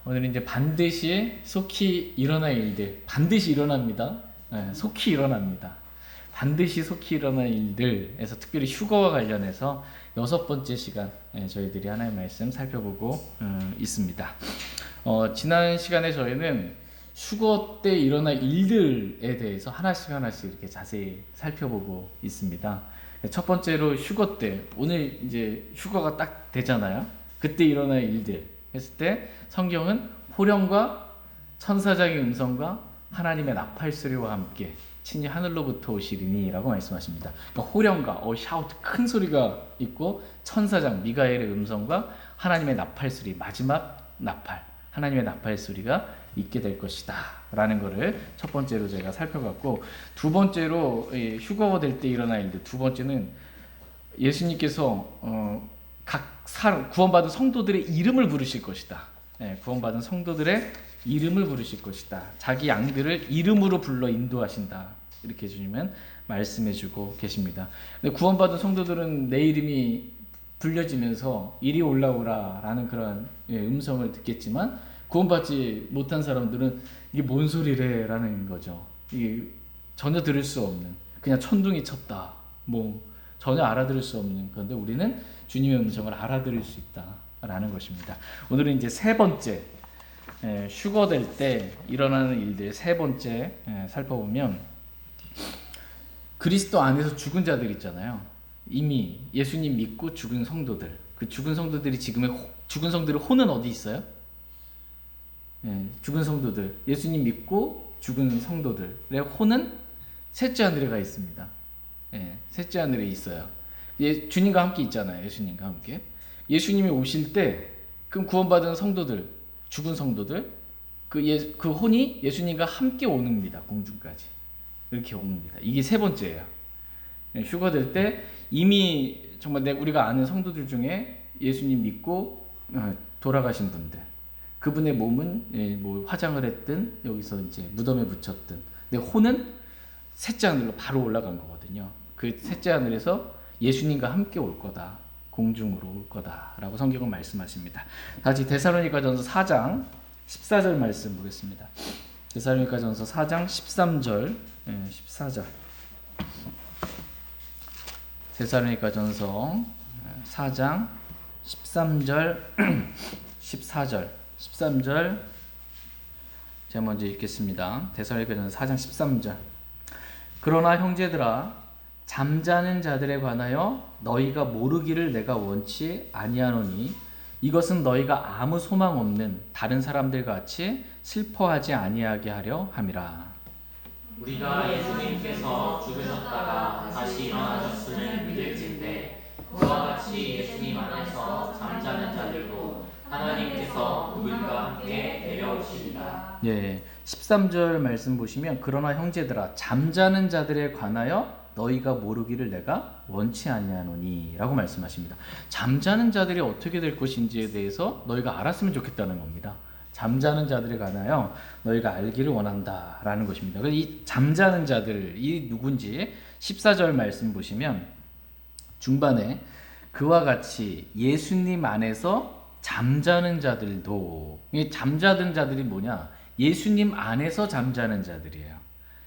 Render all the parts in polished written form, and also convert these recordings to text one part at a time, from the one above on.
오늘은 이제 반드시 속히 일어날 일들, 반드시 일어납니다. 속히 일어납니다. 반드시 속히 일어날 일들에서 특별히 휴거와 관련해서 6번째 시간 저희들이 하나의 말씀 살펴보고 있습니다. 지난 시간에 저희는 휴거 때 일어날 일들에 대해서 하나씩 이렇게 자세히 살펴보고 있습니다. 첫 번째로 휴거 때, 오늘 이제 휴거가 딱 되잖아요. 그때 일어날 일들 했을 때 성경은 호령과 천사장의 음성과 하나님의 나팔 소리와 함께 친히 하늘로부터 오시리니 라고 말씀하십니다. 그러니까 호령과 샤우트 큰 소리가 있고 천사장 미가엘의 음성과 하나님의 나팔 소리, 마지막 나팔, 하나님의 나팔 소리가 있게 될 것이다 라는 것을 첫 번째로 제가 살펴봤고, 두 번째로 휴거가 될 때 일어날 일들, 두 번째는 예수님께서 각 구원받은 성도들의 이름을 부르실 것이다. 구원받은 성도들의 이름을 부르실 것이다. 자기 양들을 이름으로 불러 인도하신다. 이렇게 주님은 말씀해주고 계십니다. 근데 구원받은 성도들은 내 이름이 불려지면서 이리 올라오라 라는 그런 음성을 듣겠지만, 구원받지 못한 사람들은 이게 뭔 소리래 라는 거죠. 이게 전혀 들을 수 없는, 그냥 천둥이 쳤다, 전혀 알아들을 수 없는. 그런데 우리는 주님의 음성을 알아들을 수 있다라는 것입니다. 오늘은 이제 세 번째, 휴거될 때 일어나는 일들 세 번째 살펴보면, 그리스도 안에서 죽은 자들 있잖아요. 이미 예수님 믿고 죽은 성도들, 그 죽은 성도들이 지금의 죽은 성도들의 혼은 어디 있어요? 죽은 성도들, 예수님 믿고 죽은 성도들의 혼은 셋째 하늘에 가 있습니다. 셋째 하늘에 있어요. 주님과 함께 있잖아요. 예수님과 함께. 예수님이 오실 때 그럼 구원받은 성도들, 죽은 성도들, 그 혼이 예수님과 함께 옵니다. 공중까지 이렇게 옵니다. 이게 세 번째예요. 휴거될 때 이미 정말 우리가 아는 성도들 중에 예수님 믿고 돌아가신 분들, 그분의 몸은 화장을 했든 여기서 이제 무덤에 붙였든, 근데 혼은 셋째 하늘로 바로 올라간 거거든요. 그 셋째 하늘에서 예수님과 함께 올 거다, 공중으로 올 거다라고 성경은 말씀하십니다. 다시 데살로니가전서 4장 14절 말씀 보겠습니다. 데살로니가전서 4장 13절, 14절. 데살로니가전서 4장 13절, 14절, 13절 제가 먼저 읽겠습니다. 데살로니가전서 4장 13절. 그러나 형제들아, 잠자는 자들에 관하여 너희가 모르기를 내가 원치 아니하노니 이것은 너희가 아무 소망 없는 다른 사람들 같이 슬퍼하지 아니하게 하려 함이라. 우리가 예수님께서 죽으셨다가 다시 일어나셨음을 믿을진대 그와 같이 예수님 안에서 잠자는 자들도 하나님께서 그분과 함께 데려오시리라. 13절 말씀 보시면, 그러나 형제들아, 잠자는 자들에 관하여 너희가 모르기를 내가 원치 아니하노니 라고 말씀하십니다. 잠자는 자들이 어떻게 될 것인지에 대해서 너희가 알았으면 좋겠다는 겁니다. 잠자는 자들에 관하여 너희가 알기를 원한다 라는 것입니다. 이 잠자는 자들이 누군지 14절 말씀 보시면 중반에 그와 같이 예수님 안에서 잠자는 자들도, 이 잠자는 자들이 뭐냐? 예수님 안에서 잠자는 자들이에요.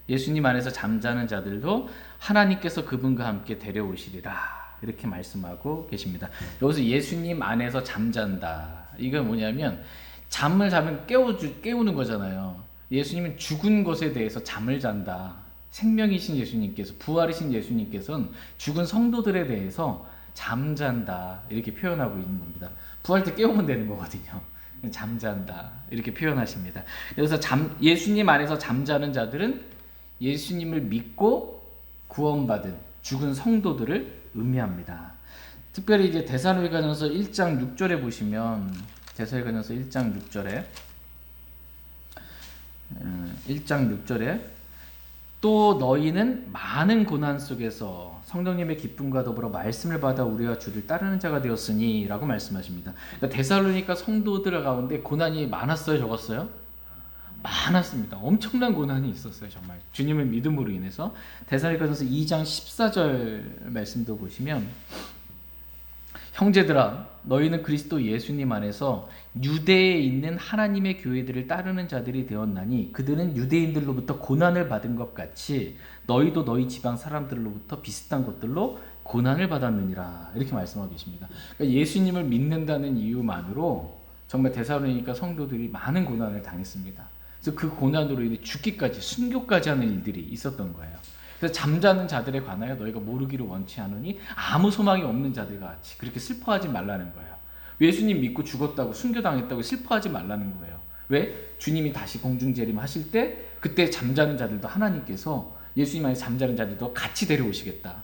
예수님 안에서 잠자는 자들도 하나님께서 그분과 함께 데려오시리라 이렇게 말씀하고 계십니다. 여기서 예수님 안에서 잠잔다, 이건 뭐냐면 잠을 자면 깨우는 거잖아요. 예수님은 죽은 것에 대해서 잠을 잔다. 생명이신 예수님께서, 부활이신 예수님께서는 죽은 성도들에 대해서 잠잔다 이렇게 표현하고 있는 겁니다. 부활 때 깨우면 되는 거거든요. 잠잔다 이렇게 표현하십니다. 그래서 예수님 안에서 잠자는 자들은 예수님을 믿고 구원받은 죽은 성도들을 의미합니다. 특별히 이제 데살로니가전서 1장 6절에 보시면, 데살로니가전서 1장 6절에 또 너희는 많은 고난 속에서 성령님의 기쁨과 더불어 말씀을 받아 우리와 주를 따르는 자가 되었으니 라고 말씀하십니다. 그러니까 데살로니가 성도들 가운데 고난이 많았어요, 적었어요? 많았습니다. 엄청난 고난이 있었어요. 정말 주님의 믿음으로 인해서. 데살로니가전서 2장 14절 말씀도 보시면, 형제들아, 너희는 그리스도 예수님 안에서 유대에 있는 하나님의 교회들을 따르는 자들이 되었나니 그들은 유대인들로부터 고난을 받은 것 같이 너희도 너희 지방 사람들로부터 비슷한 것들로 고난을 받았느니라. 이렇게 말씀하고 계십니다. 그러니까 예수님을 믿는다는 이유만으로 정말 데살로니가 성도들이 많은 고난을 당했습니다. 그래서 그 고난으로 인해 죽기까지, 순교까지 하는 일들이 있었던 거예요. 그래서 잠자는 자들에 관하여 너희가 모르기를 원치 않으니 아무 소망이 없는 자들과 같이 그렇게 슬퍼하지 말라는 거예요. 예수님 믿고 죽었다고, 순교당했다고 슬퍼하지 말라는 거예요. 왜? 주님이 다시 공중재림하실 때 그때 잠자는 자들도 하나님께서, 예수님 안에 잠자는 자들도 같이 데려오시겠다,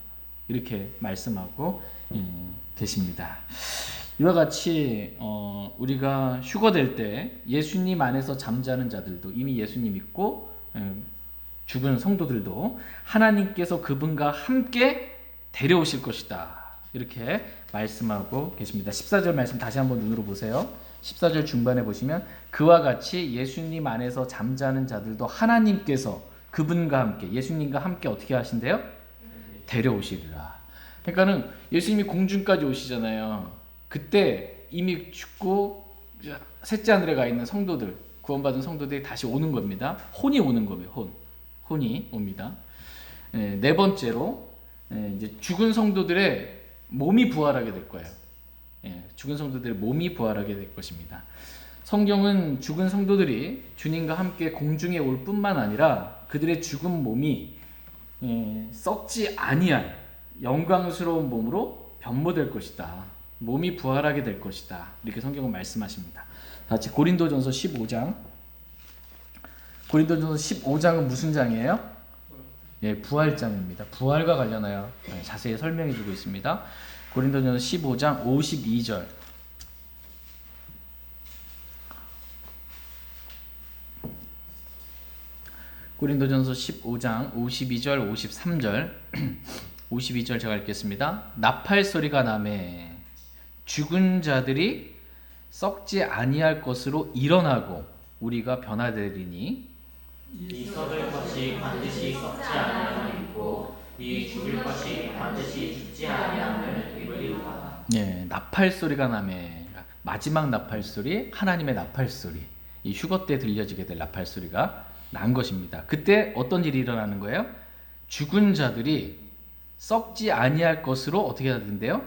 이렇게 말씀하고 계십니다. 이와 같이 우리가 휴거될 때 예수님 안에서 잠자는 자들도, 이미 예수님 믿고 죽은 성도들도 하나님께서 그분과 함께 데려오실 것이다, 이렇게 말씀하고 계십니다. 14절 말씀 다시 한번 눈으로 보세요. 14절 중반에 보시면 그와 같이 예수님 안에서 잠자는 자들도 하나님께서 그분과 함께, 예수님과 함께 어떻게 하신대요? 데려오시리라. 그러니까는 예수님이 공중까지 오시잖아요. 그때 이미 죽고 셋째 하늘에 가 있는 성도들, 구원받은 성도들이 다시 오는 겁니다. 혼이 오는 거예요. 혼이 옵니다. 네 번째로 이제 죽은 성도들의 몸이 부활하게 될 거예요. 죽은 성도들의 몸이 부활하게 될 것입니다. 성경은 죽은 성도들이 주님과 함께 공중에 올 뿐만 아니라 그들의 죽은 몸이 썩지 아니한 영광스러운 몸으로 변모될 것이다. 몸이 부활하게 될 것이다. 이렇게 성경은 말씀하십니다. 같이 고린도전서 15장. 고린도전서 15장은 무슨 장이에요? 부활장입니다. 부활과 관련하여 자세히 설명해 주고 있습니다. 고린도전서 15장 52절. 고린도전서 15장 52절 53절 52절 제가 읽겠습니다. 나팔 소리가 나매 죽은 자들이 썩지 아니할 것으로 일어나고 우리가 변화되리니 이 썩을 것이 반드시 썩지 아니함을 입고 이 죽을 것이 반드시 죽지 아니함을 입으리로다. 나팔 소리가 나매, 마지막 나팔 소리, 하나님의 나팔 소리, 이 휴거 때 들려지게 될 나팔 소리가 난 것입니다. 그때 어떤 일이 일어나는 거예요? 죽은 자들이 썩지 아니할 것으로 어떻게 해야 된대요?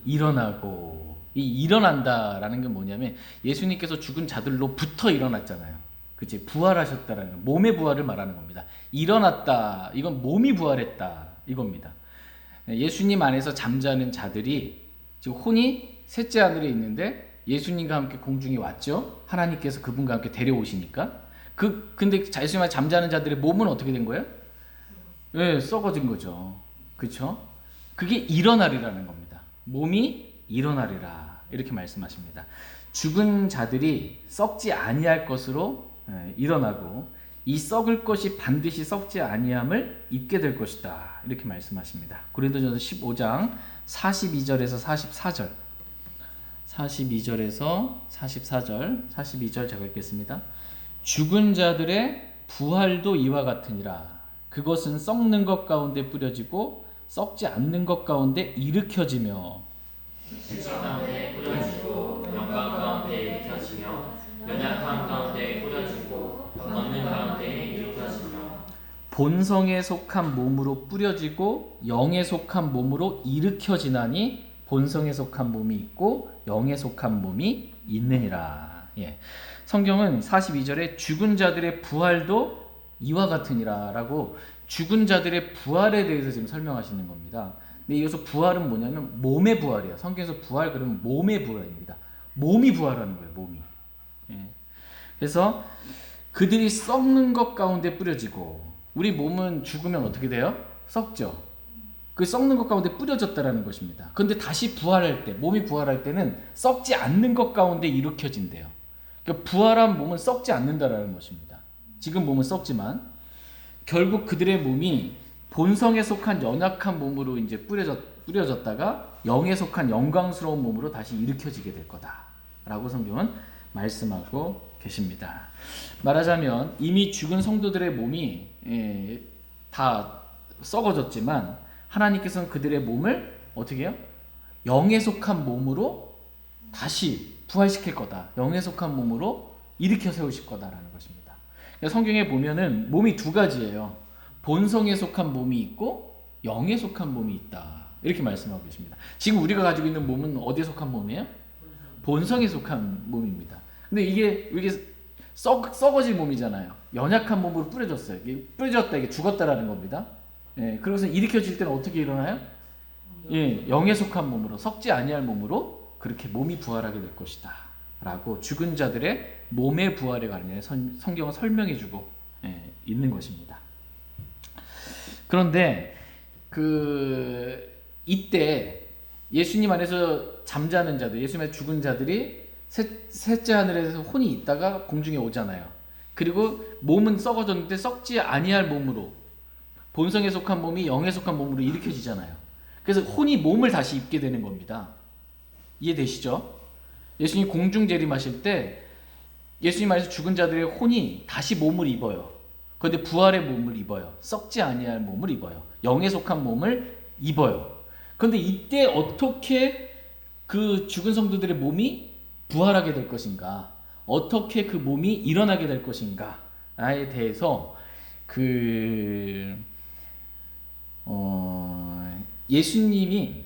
일어나고. 이 일어난다라는 게 뭐냐면 예수님께서 죽은 자들로부터 일어났잖아요. 그치? 부활하셨다라는, 몸의 부활을 말하는 겁니다. 일어났다, 이건 몸이 부활했다, 이겁니다. 예수님 안에서 잠자는 자들이 지금 혼이 셋째 하늘에 있는데 예수님과 함께 공중에 왔죠. 하나님께서 그분과 함께 데려오시니까. 근데 예수님 안에 잠자는 자들의 몸은 어떻게 된 거예요? 썩어진 거죠. 그렇죠? 그게 일어나리라는 겁니다. 몸이 일어나리라, 이렇게 말씀하십니다. 죽은 자들이 썩지 아니할 것으로 일어나고 이 썩을 것이 반드시 썩지 아니함을 입게 될 것이다, 이렇게 말씀하십니다. 고린도전서 15장 42절에서 44절 42절에서 44절 42절 제가 읽겠습니다. 죽은 자들의 부활도 이와 같으니라. 그것은 썩는 것 가운데 뿌려지고 썩지 않는 것 가운데 일으켜지며 실천 가운데 뿌려지고 영광 가운데 일으켜지며 연약함 가운데 뿌려지고 걷는 가운데 일으켜지며 본성에 속한 몸으로 뿌려지고 영에 속한 몸으로 일으켜지나니 본성에 속한 몸이 있고 영에 속한 몸이 있느니라. 성경은 42절에 죽은 자들의 부활도 이와 같으니라 라고 죽은 자들의 부활에 대해서 지금 설명하시는 겁니다. 근데 여기서 부활은 뭐냐면 몸의 부활이에요. 성경에서 부활 그러면 몸의 부활입니다. 몸이 부활하는 거예요. 몸이. 그래서 그들이 썩는 것 가운데 뿌려지고, 우리 몸은 죽으면 어떻게 돼요? 썩죠. 그 썩는 것 가운데 뿌려졌다라는 것입니다. 그런데 다시 부활할 때, 몸이 부활할 때는 썩지 않는 것 가운데 일으켜진대요. 그러니까 부활한 몸은 썩지 않는다라는 것입니다. 지금 몸은 썩지만 결국 그들의 몸이 본성에 속한 연약한 몸으로 이제 뿌려졌다가 영에 속한 영광스러운 몸으로 다시 일으켜지게 될 거다라고 성경은 말씀하고 계십니다. 말하자면 이미 죽은 성도들의 몸이 다 썩어졌지만 하나님께서는 그들의 몸을 어떻게 해요? 영에 속한 몸으로 다시 부활시킬 거다. 영에 속한 몸으로 일으켜 세우실 거다라는 것입니다. 그러니까 성경에 보면은 몸이 두 가지예요. 본성에 속한 몸이 있고 영에 속한 몸이 있다. 이렇게 말씀하고 계십니다. 지금 우리가 가지고 있는 몸은 어디에 속한 몸이에요? 본성에 속한 몸입니다. 근데 이게 썩어질 몸이잖아요. 연약한 몸으로 뿌려졌어요. 이게 뿌려졌다, 이게 죽었다라는 겁니다. 예, 그래서 일으켜질 때는 어떻게 일어나요? 예, 영에 속한 몸으로, 썩지 아니할 몸으로 그렇게 몸이 부활하게 될 것이다 라고 죽은 자들의 몸의 부활에 관해 성경은 설명해주고 있는 것입니다. 그런데 이때 예수님 안에서 잠자는 자들, 예수님 안에서 죽은 자들이 셋째 하늘에서 혼이 있다가 공중에 오잖아요. 그리고 몸은 썩어졌는데 썩지 아니할 몸으로, 본성에 속한 몸이 영에 속한 몸으로 일으켜지잖아요. 그래서 혼이 몸을 다시 입게 되는 겁니다. 이해되시죠? 예수님 공중 재림하실 때 예수님 안에서 죽은 자들의 혼이 다시 몸을 입어요. 그런데 부활의 몸을 입어요. 썩지 아니할 몸을 입어요. 영에 속한 몸을 입어요. 그런데 이때 어떻게 그 죽은 성도들의 몸이 부활하게 될 것인가, 어떻게 그 몸이 일어나게 될 것인가에 대해서 예수님이,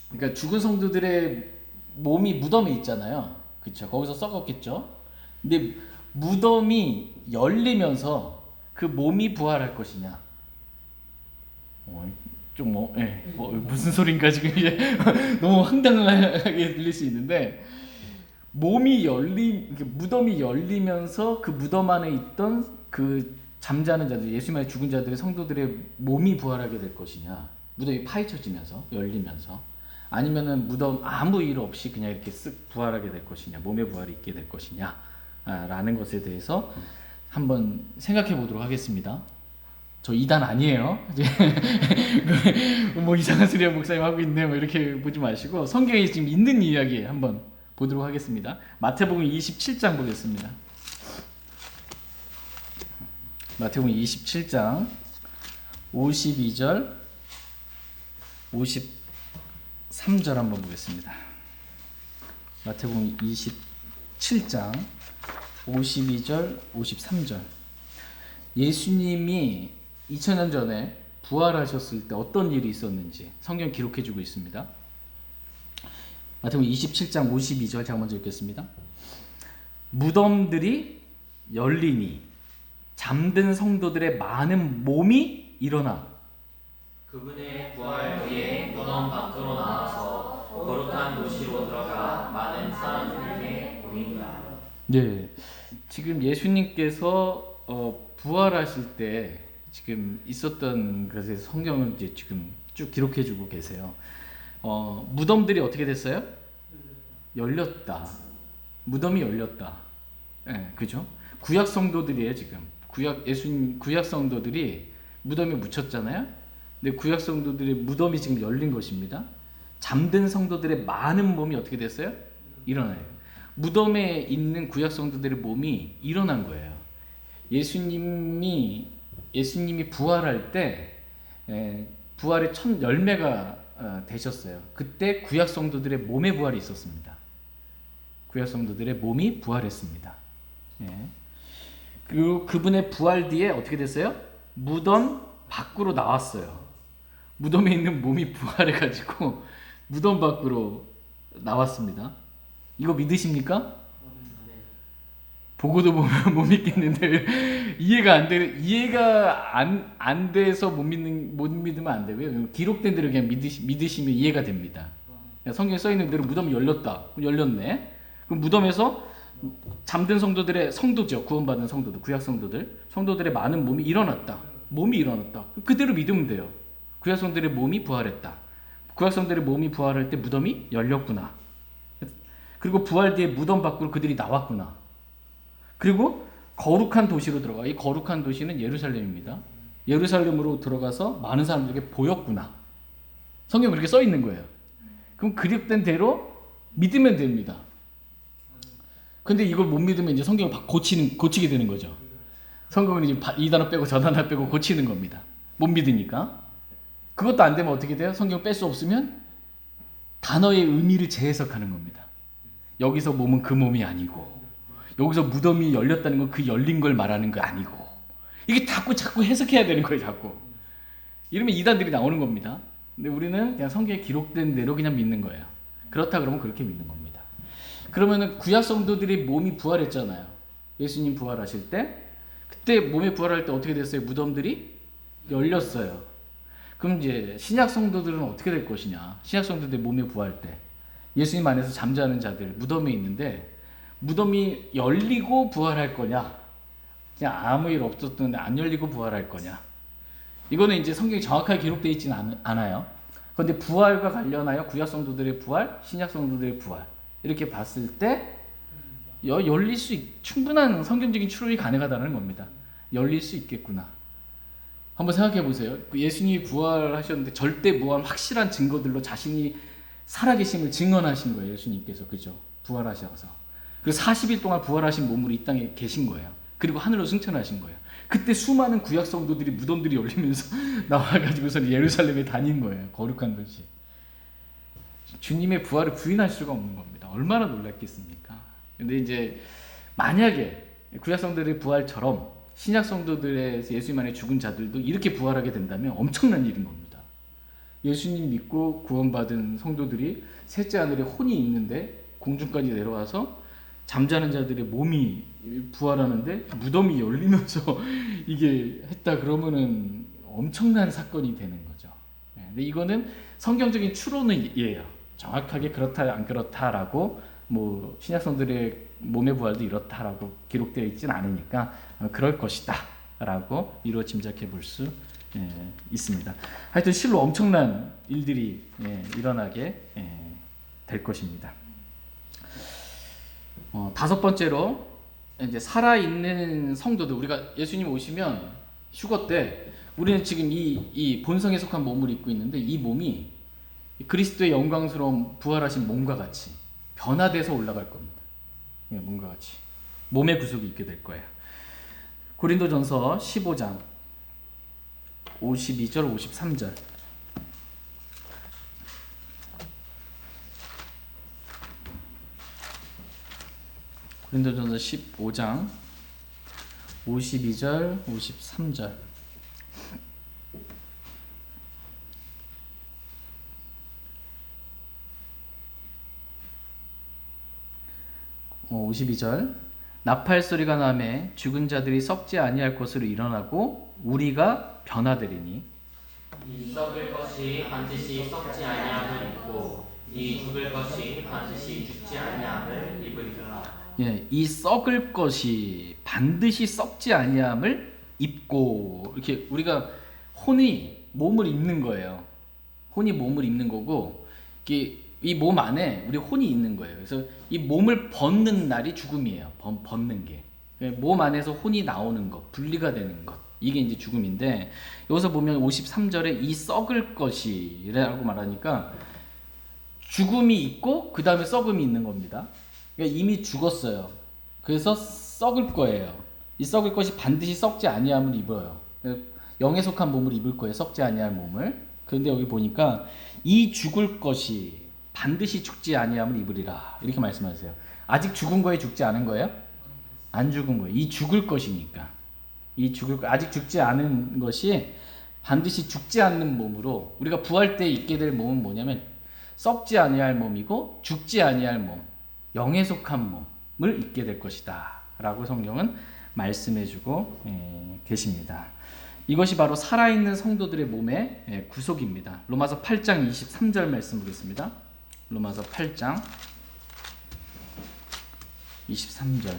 그러니까 죽은 성도들의 몸이 무덤에 있잖아요. 그렇죠? 거기서 썩었겠죠. 근데 무덤이 열리면서 그 몸이 부활할 것이냐? 무슨 소린가 지금 이제 너무 황당하게 들릴 수 있는데, 무덤이 열리면서 그 무덤 안에 있던 그 잠자는 자들, 예수님의 죽은 자들의 성도들의 몸이 부활하게 될 것이냐, 무덤이 파헤쳐지면서 열리면서, 아니면은 무덤 아무 일 없이 그냥 이렇게 쓱 부활하게 될 것이냐, 몸의 부활이 있게 될 것이냐 라는 것에 대해서 한번 생각해 보도록 하겠습니다. 저 이단 아니에요. 뭐 이상한 소리야 목사님 하고 있네 뭐 이렇게 보지 마시고 성경에 지금 있는 이야기 한번 보도록 하겠습니다. 마태복음 27장 보겠습니다. 마태복음 27장 52절 53절 한번 보겠습니다. 마태복음 27장 52절 53절. 예수님이 2000년 전에 부활하셨을 때 어떤 일이 있었는지 성경 기록해주고 있습니다. 마태복음 27장 52절 제가 먼저 읽겠습니다. 무덤들이 열리니 잠든 성도들의 많은 몸이 일어나 그분의 부활 뒤에 무덤 밖으로 나와서 거룩한 도시로 들어가 많은 사람들에게 보인다. 네, 지금 예수님께서 부활하실 때 지금 있었던 것에 성경을 이제 지금 쭉 기록해주고 계세요. 무덤들이 어떻게 됐어요? 열렸다. 무덤이 열렸다. 네, 그죠? 구약 성도들이에요 지금. 구약 성도들이 무덤에 묻혔잖아요. 근데 구약 성도들의 무덤이 지금 열린 것입니다. 잠든 성도들의 많은 몸이 어떻게 됐어요? 일어나요. 무덤에 있는 구약 성도들의 몸이 일어난 거예요. 예수님이 부활할 때 부활의 첫 열매가 되셨어요. 그때 구약 성도들의 몸의 부활이 있었습니다. 구약 성도들의 몸이 부활했습니다. 그리고 그분의 부활 뒤에 어떻게 됐어요? 무덤 밖으로 나왔어요. 무덤에 있는 몸이 부활해가지고 무덤 밖으로 나왔습니다. 이거 믿으십니까? 보고도 보면 못 믿겠는데 이해가 안 돼서 못 믿으면 안 되고요. 기록된 대로 그냥 믿으시면 이해가 됩니다. 성경에 써 있는 대로 무덤이 열렸다. 열렸네. 그럼 무덤에서 잠든 성도죠. 구원받은 성도들, 구약 성도들의 많은 몸이 일어났다. 그대로 믿으면 돼요. 구약 성도들의 몸이 부활했다. 구약 성도들의 몸이 부활할 때 무덤이 열렸구나. 그리고 부활 뒤에 무덤 밖으로 그들이 나왔구나. 그리고 거룩한 도시로 들어가. 이 거룩한 도시는 예루살렘입니다. 예루살렘으로 들어가서 많은 사람들에게 보였구나. 성경에 그렇게 써 있는 거예요. 그럼 기록된 대로 믿으면 됩니다. 근데 이걸 못 믿으면 이제 성경을 고치게 되는 거죠. 성경을 이제 이 단어 빼고 저 단어 빼고 고치는 겁니다. 못 믿으니까. 그것도 안 되면 어떻게 돼요? 성경 뺄 수 없으면 단어의 의미를 재해석하는 겁니다. 여기서 몸은 그 몸이 아니고, 여기서 무덤이 열렸다는 건 그 열린 걸 말하는 거 아니고, 이게 자꾸 해석해야 되는 거예요, 자꾸. 이러면 이단들이 나오는 겁니다. 근데 우리는 그냥 성경에 기록된 대로 그냥 믿는 거예요. 그렇다 그러면 그렇게 믿는 겁니다. 그러면은 구약 성도들이 몸이 부활했잖아요. 예수님 부활하실 때, 그때 몸이 부활할 때 어떻게 됐어요? 무덤들이 열렸어요. 그럼 이제 신약 성도들은 어떻게 될 것이냐? 신약 성도들 몸이 부활할 때 예수님 안에서 잠자는 자들 무덤에 있는데, 무덤이 열리고 부활할 거냐? 그냥 아무 일 없었는데 안 열리고 부활할 거냐? 이거는 이제 성경이 정확하게 기록되어 있지는 않아요. 그런데 부활과 관련하여 구약 성도들의 부활, 신약 성도들의 부활 이렇게 봤을 때 열릴 수 충분한 성경적인 추론이 가능하다는 겁니다. 열릴 수 있겠구나. 한번 생각해 보세요. 예수님이 부활하셨는데 절대 무한 확실한 증거들로 자신이 살아계심을 증언하신 거예요. 예수님께서. 그죠? 부활하셔서. 그리고 40일 동안 부활하신 몸으로 이 땅에 계신 거예요. 그리고 하늘로 승천하신 거예요. 그때 수많은 구약 성도들이 무덤들이 열리면서 나와가지고서 예루살렘에 다닌 거예요. 거룩한 도시. 주님의 부활을 부인할 수가 없는 겁니다. 얼마나 놀랐겠습니까? 근데 이제 만약에 구약 성도들의 부활처럼 신약 성도들의 예수님 안에 죽은 자들도 이렇게 부활하게 된다면 엄청난 일인 겁니다. 예수님 믿고 구원받은 성도들이 셋째 하늘에 혼이 있는데 공중까지 내려와서 잠자는 자들의 몸이 부활하는데 무덤이 열리면서 이게 했다 그러면은 엄청난 사건이 되는 거죠. 근데 이거는 성경적인 추론이에요. 정확하게 그렇다 안 그렇다라고 뭐 신약 성도들의 몸의 부활도 이렇다라고 기록되어 있지는 않으니까 그럴 것이다라고 이루 짐작해 볼 수 있습니다. 하여튼 실로 엄청난 일들이 일어나게 될 것입니다. 다섯 번째로 이제 살아있는 성도들, 우리가 예수님 오시면 휴거 때 우리는 지금 이 본성에 속한 몸을 입고 있는데 이 몸이 그리스도의 영광스러운 부활하신 몸과 같이 변화돼서 올라갈 겁니다. 몸과 같이 몸의 구속이 있게 될 거예요. 고린도전서 15장 52절 53절 고린도전서 15장 52절 53절 52절 나팔 소리가 나매 죽은 자들이 썩지 아니할 것으로 일어나고 우리가 변화되리니 이 썩을 것이 반드시 썩지 아니함을 입고 이 죽을 것이 반드시 죽지 아니함을 입으리라. 이 썩을 것이 반드시 썩지 아니함을 입고, 이렇게 우리가 혼이 몸을 입는 거예요. 혼이 몸을 입는 거고, 이 몸 안에 우리 혼이 있는 거예요. 그래서 이 몸을 벗는 날이 죽음이에요. 벗는 게. 몸 안에서 혼이 나오는 것, 분리가 되는 것. 이게 이제 죽음인데, 여기서 보면 53절에 이 썩을 것이라고 말하니까 죽음이 있고 그 다음에 썩음이 있는 겁니다. 그러니까 이미 죽었어요. 그래서 썩을 거예요. 이 썩을 것이 반드시 썩지 아니함을 입어요. 영에 속한 몸을 입을 거예요. 썩지 아니할 몸을. 그런데 여기 보니까 이 죽을 것이 반드시 죽지 아니함을 입으리라 이렇게 말씀하세요. 아직 죽은 거에 죽지 않은 거예요? 안 죽은 거예요. 이 죽을 것이니까. 아직 죽지 않은 것이 반드시 죽지 않는 몸으로, 우리가 부활 때 입게 될 몸은 뭐냐면 썩지 아니할 몸이고 죽지 아니할 몸, 영에 속한 몸을 입게 될 것이다 라고 성경은 말씀해주고 계십니다. 이것이 바로 살아있는 성도들의 몸의 구속입니다. 로마서 8장 23절 말씀 보겠습니다. 로마서 8장 23절.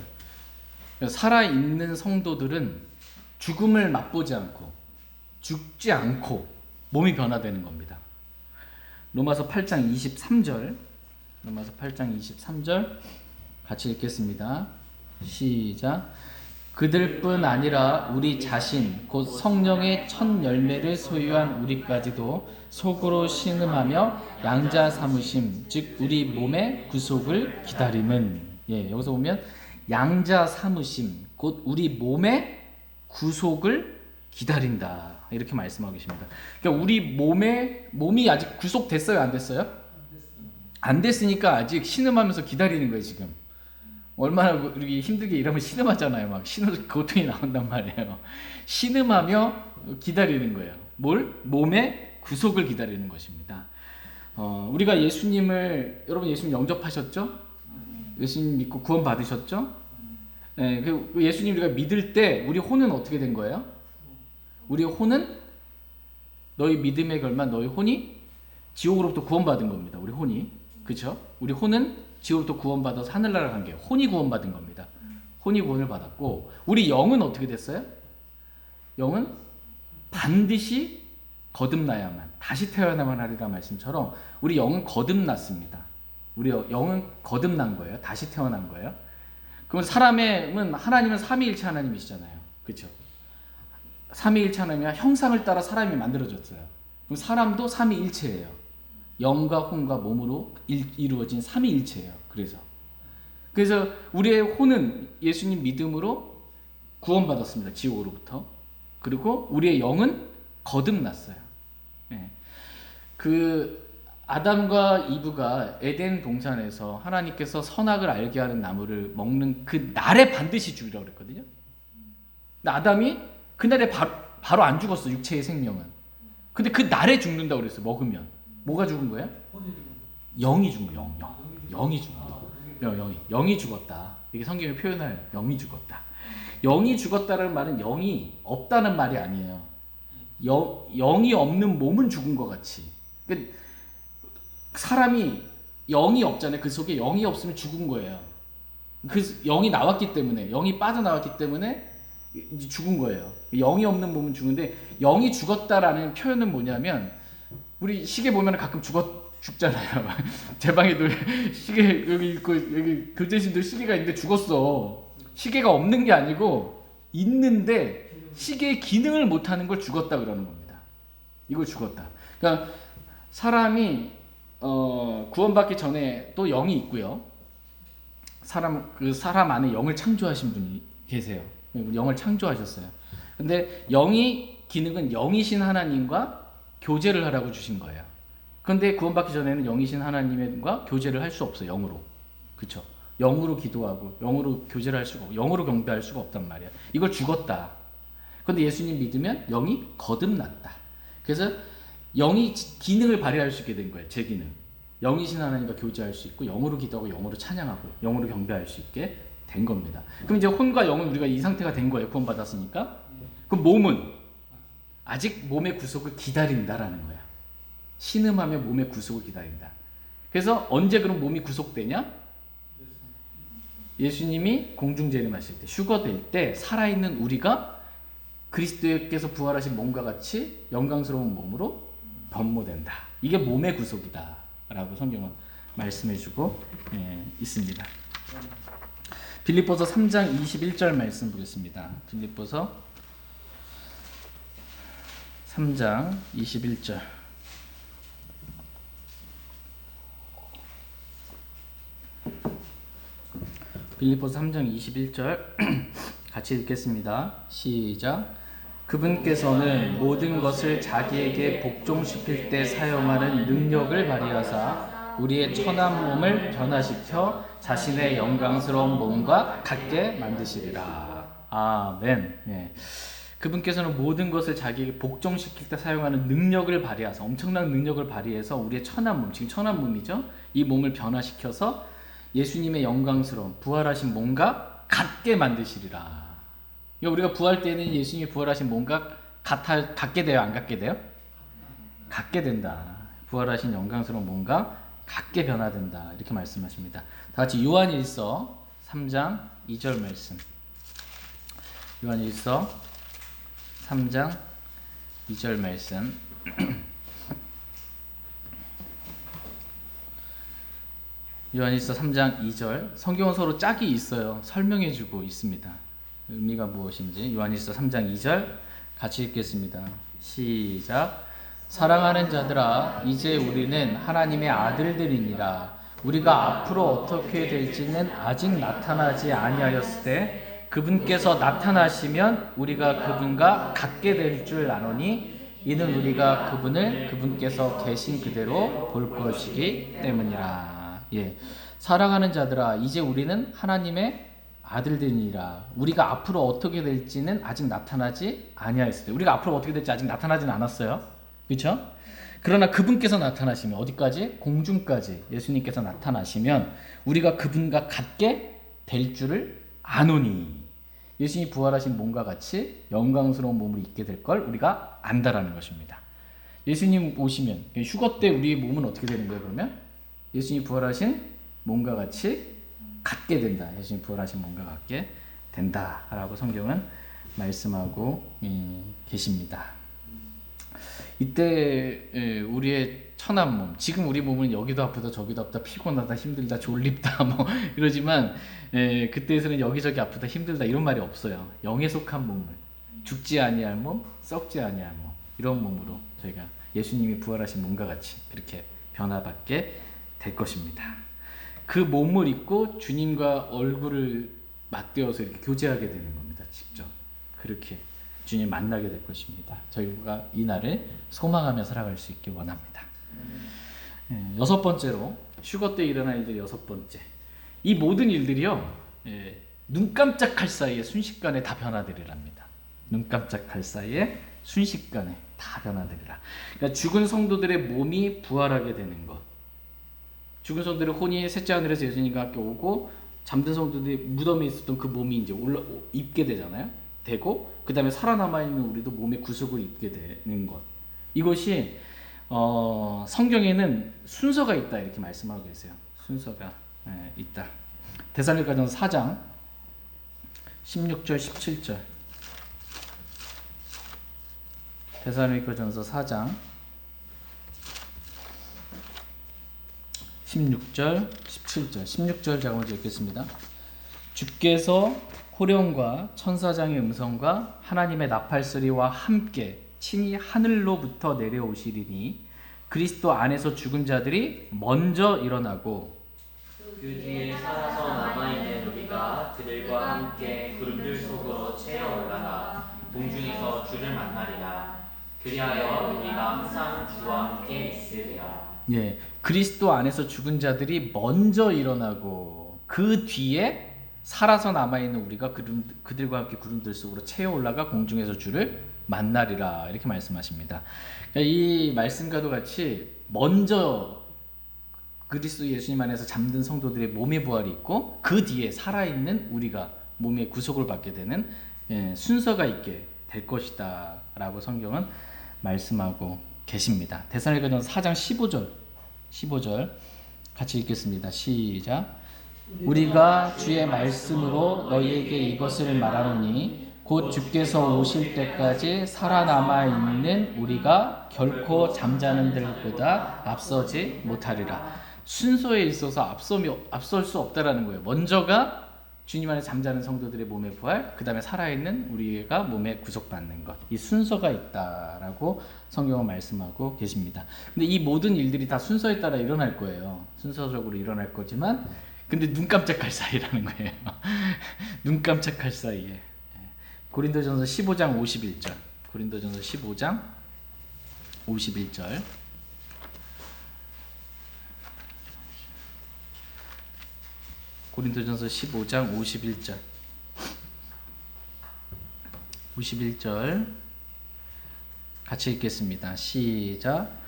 살아있는 성도들은 죽음을 맛보지 않고 죽지 않고 몸이 변화되는 겁니다. 로마서 8장 23절. 로마서 8장 23절 같이 읽겠습니다. 시작. 그들뿐 아니라 우리 자신 곧 성령의 첫 열매를 소유한 우리까지도 속으로 신음하며 양자 삼으심 즉 우리 몸의 구속을 기다림은, 여기서 보면 양자 삼으심 곧 우리 몸의 구속을 기다린다 이렇게 말씀하고 계십니다. 그러니까 우리 몸이 아직 구속됐어요, 안 됐어요? 안 됐으니까 아직 신음하면서 기다리는 거예요 지금. 얼마나 우리 힘들게 일하면 신음하잖아요. 막 신음 고통이 나온단 말이에요. 신음하며 기다리는 거예요. 뭘? 몸의 구속을 기다리는 것입니다. 우리가 예수님을, 여러분 예수님 영접하셨죠? 예수님 믿고 구원 받으셨죠? 네, 그 예수님 우리가 믿을 때 우리 혼은 어떻게 된 거예요? 우리 혼은 너희 믿음에 걸만 너희 혼이 지옥으로부터 구원받은 겁니다. 우리 혼이. 그렇죠? 우리 혼은 지옥으로부터 구원받아서 하늘나라 간 게 혼이 구원받은 겁니다. 혼이 구원을 받았고 우리 영은 어떻게 됐어요? 영은 반드시 거듭나야만 다시 태어나만 하리라 말씀처럼 우리 영은 거듭났습니다. 우리 영은 거듭난 거예요. 다시 태어난 거예요. 그럼 하나님은 삼위일체 하나님이시잖아요. 그렇죠? 삼위일체 하나님이 형상을 따라 사람이 만들어졌어요. 그럼 사람도 삼위일체예요. 영과 혼과 몸으로 이루어진 삼위일체예요. 그래서 우리의 혼은 예수님 믿음으로 구원받았습니다. 지옥으로부터. 그리고 우리의 영은 거듭났어요. 예. 그 아담과 이브가 에덴 동산에서 하나님께서 선악을 알게 하는 나무를 먹는 그 날에 반드시 죽이라고 그랬거든요. 근데 아담이 그날에 바로 안 죽었어. 육체의 생명은. 근데 그 날에 죽는다고 그랬어. 먹으면. 뭐가 죽은 거야? 영이 죽은 거야. 영이 죽은 거야. 영이 죽었다. 이게 성경에 표현할 영이 죽었다. 영이 죽었다는 말은 영이 없다는 말이 아니에요. 영이 없는 몸은 죽은 것 같이. 그러니까 사람이 영이 없잖아요. 그 속에 영이 없으면 죽은 거예요. 그 영이 나왔기 때문에, 영이 빠져나왔기 때문에 이제 죽은 거예요. 영이 없는 몸은 죽는데 영이 죽었다라는 표현은 뭐냐면 우리 시계 보면 가끔 죽잖아요. 제 방에도 시계 여기 있고 여기 교재실도 시계가 있는데 죽었어. 시계가 없는 게 아니고 있는데 시계의 기능을 못하는 걸 죽었다 그러는 겁니다. 이걸 죽었다. 그러니까 사람이 구원받기 전에 또 영이 있고요. 사람 안에 영을 창조하신 분이 계세요. 영을 창조하셨어요. 근데 영이 기능은 영이신 하나님과 교제를 하라고 주신 거예요. 그런데 구원받기 전에는 영이신 하나님과 교제를 할 수 없어요. 영으로. 그렇죠? 영으로 기도하고 영으로 교제를 할 수가 없고 영으로 경배할 수가 없단 말이에요. 이걸 죽었다. 그런데 예수님 믿으면 영이 거듭났다. 그래서 영이 기능을 발휘할 수 있게 된 거예요. 제 기능. 영이신 하나님과 교제할 수 있고 영으로 기도하고 영으로 찬양하고 영으로 경배할 수 있게 된 겁니다. 그럼 이제 혼과 영은 우리가 이 상태가 된 거예요. 구원받았으니까. 그럼 몸은 아직 몸의 구속을 기다린다라는 거야. 신음하며 몸의 구속을 기다린다. 그래서 언제 그럼 몸이 구속되냐? 예수님이 공중재림하실 때, 휴거될 때 살아있는 우리가 그리스도께서 부활하신 몸과 같이 영광스러운 몸으로 변모된다. 이게 몸의 구속이다 라고 성경은 말씀해주고 있습니다. 빌립보서 3장 21절 말씀 보겠습니다. 빌립보서 3장 21절. 빌립보서 3장 21절 같이 읽겠습니다. 시작. 그분께서는 모든 것을 자기에게 복종시킬 때 사용하는 능력을 발휘하사 우리의 천한 몸을 변화시켜 자신의 영광스러운 몸과 같게 만드시리라. 아멘. 예. 그분께서는 모든 것을 자기에게 복종시킬 때 사용하는 능력을 발휘하사, 엄청난 능력을 발휘해서 우리의 천한 몸, 지금 천한 몸이죠. 이 몸을 변화시켜서 예수님의 영광스러운 부활하신 몸과 같게 만드시리라. 우리가 부활 때는 예수님이 부활하신 몸과 같게 돼요? 안 같게 돼요? 같게 된다. 부활하신 영광스러운 몸과 같게 변화된다. 이렇게 말씀하십니다. 다 같이 요한일서 3장 2절 말씀. 요한일서 3장 2절 말씀. 요한일서 3장 2절. 성경은 서로 짝이 있어요. 설명해주고 있습니다. 의미가 무엇인지. 요한일서 3장 2절 같이 읽겠습니다. 시작. 사랑하는 자들아, 이제 우리는 하나님의 아들들이니라. 우리가 앞으로 어떻게 될지는 아직 나타나지 아니하였을 때 그분께서 나타나시면 우리가 그분과 같게 될 줄 아노니 이는 우리가 그분을 그분께서 계신 그대로 볼 것이기 때문이라. 예, 살아가는 자들아 이제 우리는 하나님의 아들들이니라. 우리가 앞으로 어떻게 될지는 아직 나타나지 아니하였어요. 우리가 앞으로 어떻게 될지 아직 나타나진 않았어요. 그렇죠? 그러나 그분께서 나타나시면 어디까지? 공중까지 예수님께서 나타나시면 우리가 그분과 같게 될 줄을 아노니. 예수님이 부활하신 몸과 같이 영광스러운 몸을 입게 될 걸 우리가 안다라는 것입니다. 예수님 오시면 휴거 때 우리의 몸은 어떻게 되는 거예요? 그러면 예수님이 부활하신 몸과 같이 같게 된다. 예수님 부활하신 몸과 같게 된다라고 성경은 말씀하고 계십니다. 이때 우리의 천한 몸, 지금 우리 몸은 여기도 아프다 저기도 아프다 피곤하다 힘들다 졸립다 뭐 이러지만 그때에서는 여기저기 아프다 힘들다 이런 말이 없어요. 영에 속한 몸을 죽지 아니할 몸, 썩지 아니할 몸, 이런 몸으로 저희가 예수님이 부활하신 몸과 같이 그렇게 변화받게 될 것입니다. 그 몸을 입고 주님과 얼굴을 맞대어서 이렇게 교제하게 되는 겁니다. 직접 그렇게 주님 만나게 될 것입니다. 저희가 이 날을 소망하며 살아갈 수 있길 원합니다. 여섯 번째로 휴거 때 일어날 일들 여섯 번째. 이 모든 일들이요, 눈 깜짝할 사이에 순식간에 다 변화되리랍니다. 눈 깜짝할 사이에 순식간에 다 변화되리라. 그러니까 죽은 성도들의 몸이 부활하게 되는 것. 죽은 성도들의 혼이 셋째 하늘에서 예수님과 함께 오고 잠든 성도들이 무덤에 있었던 그 몸이 이제 입게 되잖아요. 되고 그 다음에 살아남아 있는 우리도 몸의 구속을 입게 되는 것. 이것이 성경에는 순서가 있다 이렇게 말씀하고 계세요. 순서가 있다. 데살로니가전서 4장 16절 17절. 데살로니가전서 4장 16절 17절. 16절 제가 먼저 읽겠습니다. 주께서 호령과 천사장의 음성과 하나님의 나팔소리와 함께 친히 하늘로부터 내려오시리니 그리스도 안에서 죽은 자들이 먼저 일어나고 그 뒤에 살아서 남아있는 우리가 그들과 함께 구름들 속으로 채어 올라가 공중에서 주를 만나리라. 그리하여 우리가 항상 주와 함께 있으리라. 예, 그리스도 안에서 죽은 자들이 먼저 일어나고 그 뒤에 살아서 남아있는 우리가 그들과 함께 구름들 속으로 채어 올라가 공중에서 주를 만나리라 이렇게 말씀하십니다. 그러니까 이 말씀과도 같이 먼저 그리스도 예수님 안에서 잠든 성도들의 몸의 부활이 있고 그 뒤에 살아있는 우리가 몸의 구속을 받게 되는 순서가 있게 될 것이다 라고 성경은 말씀하고 계십니다. 데살로니가전서 4장 15절 같이 읽겠습니다. 시작. 우리가 주의 말씀으로 너희에게 이것을 말하노니 곧 주께서 오실 때까지 살아남아 있는 우리가 결코 잠자는 들보다 앞서지 못하리라. 순서에 있어서 앞설 수 없다라는 거예요. 먼저가 주님 안에 잠자는 성도들의 몸의 부활, 그 다음에 살아있는 우리가 몸에 구속받는 것. 이 순서가 있다라고 성경은 말씀하고 계십니다. 근데 이 모든 일들이 다 순서에 따라 일어날 거예요. 순서적으로 일어날 거지만 근데 눈 깜짝할 사이라는 거예요. 눈 깜짝할 사이에. 고린도전서 15장 51절. 고린도전서 15장 51절. 고린도전서 15장 51절. 51절 같이 읽겠습니다. 시작.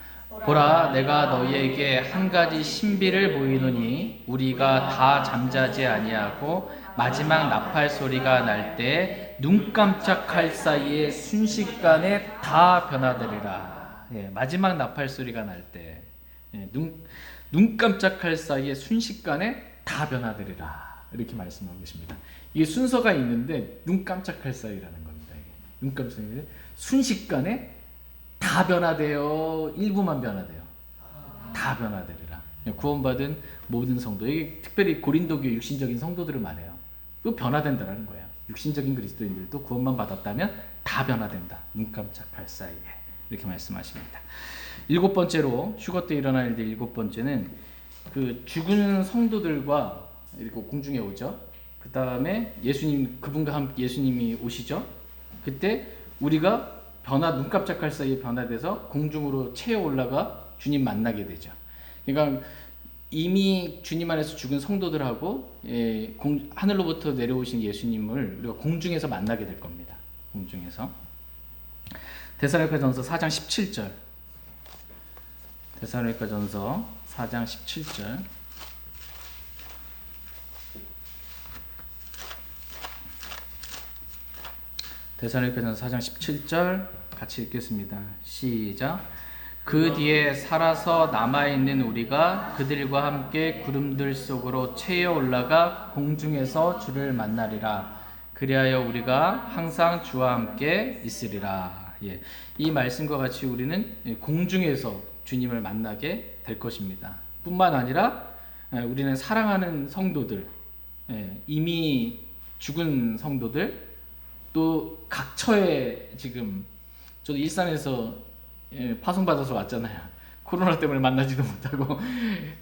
보라 내가 너희에게 한 가지 신비를 보이노니 우리가 다 잠자지 아니하고 마지막 나팔 소리가 날 때 눈 깜짝할 사이에 순식간에 다 변화되리라. 마지막 나팔 소리가 날 때 눈 깜짝할 사이에 순식간에 다 변화되리라 이렇게 말씀하고 계십니다. 이게 순서가 있는데 눈 깜짝할 사이라는 겁니다. 눈 깜짝할 순식간에 다 변화돼요. 일부만 변화돼요. 다 변화되리라. 구원받은 모든 성도, 이게 특별히 고린도교회 육신적인 성도들을 말해요. 또 변화된다라는 거예요. 육신적인 그리스도인들도 구원만 받았다면 다 변화된다. 눈 깜짝할 사이에 이렇게 말씀하십니다. 일곱 번째로 휴거 때 일어날 일들 일곱 번째는 그 죽은 성도들과 이렇게 공중에 오죠. 그 다음에 그분과 함께 예수님이 오시죠. 그때 우리가 눈 깜짝할 사이에 변화돼서 공중으로 채어 올라가 주님 만나게 되죠. 그러니까 이미 주님 안에서 죽은 성도들하고 하늘로부터 내려오신 예수님을 우리가 공중에서 만나게 될 겁니다. 공중에서. 데살로니가전서 4장 17절. 데살로니가전서 4장 17절. 데살로니가전서 4장 17절 같이 읽겠습니다. 시작. 그 뒤에 살아서 남아있는 우리가 그들과 함께 구름들 속으로 채어 올라가 공중에서 주를 만나리라. 그리하여 우리가 항상 주와 함께 있으리라. 예. 이 말씀과 같이 우리는 공중에서 주님을 만나게 될 것입니다. 뿐만 아니라 우리는 사랑하는 성도들, 이미 죽은 성도들, 또 각처에 지금 저도 일산에서 파송받아서 왔잖아요. 코로나 때문에 만나지도 못하고